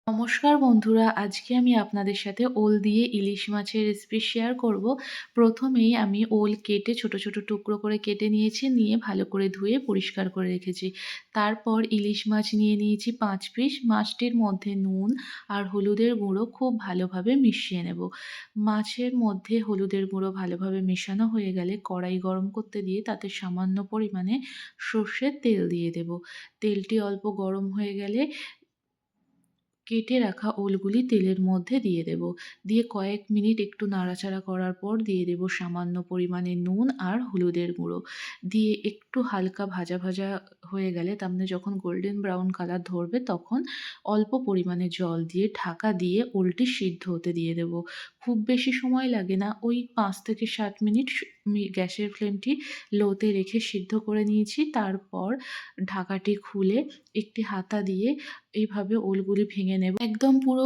নমস্কার বন্ধুরা, আজকে আমি আপনাদের সাথে ওল দিয়ে ইলিশ মাছের রেসিপি শেয়ার করব। প্রথমেই আমি ওল কেটে ছোট ছোট টুকরো করে কেটে নিয়েছি, নিয়ে ভালো করে ধুয়ে পরিষ্কার করে রেখেছি। তারপর ইলিশ মাছ নিয়ে নিয়েছি 5 পিস। মাছটির মধ্যে নুন আর হলুদের গুঁড়ো খুব ভালোভাবে মিশিয়ে নেব। মাছের মধ্যে হলুদের গুঁড়ো ভালোভাবে মেশানো হয়ে গেলে কড়াই গরম করতে দিয়ে তাতে সামান্য পরিমাণে সর্ষের তেল দিয়ে দেব। তেলটি অল্প গরম হয়ে গেলে কেটে রাখা ওলগুলি তেলের মধ্যে দিয়ে দেব। দিয়ে কয়েক মিনিট একটু নাড়াচাড়া করার পর দিয়ে দেব সামান্য পরিমাণে নুন আর হলুদের গুঁড়ো। দিয়ে একটু হালকা ভাজা ভাজা হয়ে গেলে, তার মানে যখন গোল্ডেন ব্রাউন কালার ধরবে, তখন অল্প পরিমাণে জল দিয়ে ঢাকা দিয়ে ওলটি সিদ্ধ হতে দিয়ে দেব। খুব বেশি সময় লাগে না, ওই 5 থেকে 7 মিনিট গ্যাসের ফ্লেমটি লোতে রেখে সিদ্ধ করে নিয়েছি। তারপর ঢাকাটি খুলে একটি হাতা দিয়ে এইভাবে ওলগুলি ভেঙে নেব। একদম পুরো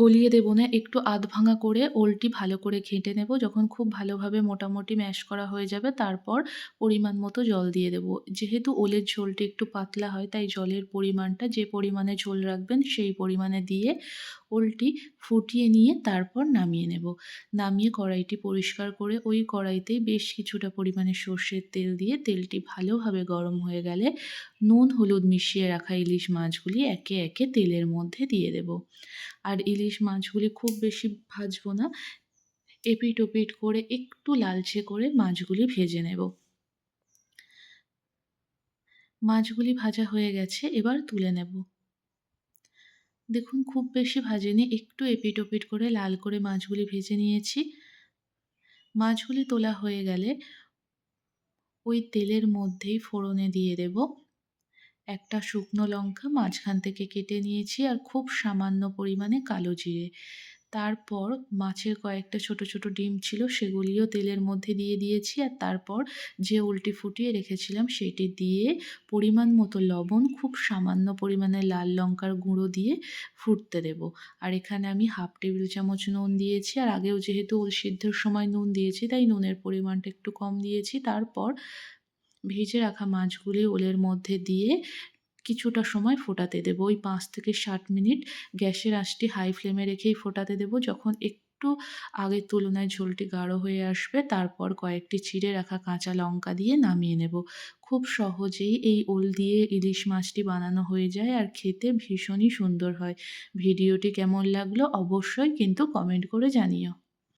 গলিয়ে দেব না, একটু আধ ভাঙা করে ওলটি ভালো করে ঘেঁটে নেব। যখন খুব ভালোভাবে মোটামুটি ম্যাশ করা হয়ে যাবে, তারপর পরিমাণ মতো জল দিয়ে দেব। যেহেতু ওলের ঝোলটি একটু পাতলা হয়, তাই জলের পরিমাণটা যে পরিমাণে ঝোল রাখবেন সেই পরিমাণে দিয়ে ওলটি ফুটিয়ে নিয়ে তারপর নামিয়ে নেব। নামিয়ে কড়াইটি পরিষ্কার করে ওই কড়াইতেই বেশ কিছুটা পরিমাণে সর্ষের তেল দিয়ে তেলটি ভালোভাবে গরম হয়ে গেলে নুন হলুদ মিশিয়ে রাখা ইলিশ মাছগুলি একে একে তেলের মধ্যে দিয়ে দেব। আর ইলিশ মাছগুলি খুব বেশি ভাজবো না, এপিট ওপিট করে একটু লালচে করে মাছগুলি ভেজে নেব। মাছগুলি ভাজা হয়ে গেছে, এবার তুলে নেব। দেখুন, খুব বেশি ভাজিনি, একটু এপিট ওপিট করে লাল করে মাছগুলি ভেজে নিয়েছি। মাছগুলি তোলা হয়ে গেলে ওই তেলের মধ্যেই ফোড়নে দিয়ে দেব একটা শুকনো লঙ্কা মাঝখান থেকে কেটে নিয়েছি, আর খুব সামান্য পরিমাণে কালো জিরে। তারপর মাছের কয়েকটা ছোট ছোট ডিম ছিল, সেগুলিও তেলের মধ্যে দিয়ে দিয়েছি। আর তারপর যে ওলটি ফুটিয়ে রেখেছিলাম সেটি দিয়ে পরিমাণ মতো লবণ, খুব সামান্য পরিমাণে লাল লঙ্কার গুঁড়ো দিয়ে ফুটতে দেব। আর এখানে আমি 1/2 টেবিল চামচ নুন দিয়েছি, আর আগেও যেহেতু ওল সিদ্ধর সময় নুন দিয়েছি, তাই নুনের পরিমাণটা একটু কম দিয়েছি। তারপর ভেজে রাখা মাছগুলি ওলের মধ্যে দিয়ে কিছুটা সময় ফোটাতে দেবো। ওই 5 থেকে 7 মিনিট গ্যাসের আঁচটি হাই ফ্লেমে রেখেই ফোটাতে দেবো। যখন একটু আগের তুলনায় ঝোলটি গাঢ় হয়ে আসবে, তারপর কয়েকটি চিড়ে রাখা কাঁচা লঙ্কা দিয়ে নামিয়ে নেব। খুব সহজেই এই ওল দিয়ে ইলিশ মাছটি বানানো হয়ে যায়, আর খেতে ভীষণই সুন্দর হয়। ভিডিওটি কেমন লাগলো অবশ্যই কিন্তু কমেন্ট করে জানিও।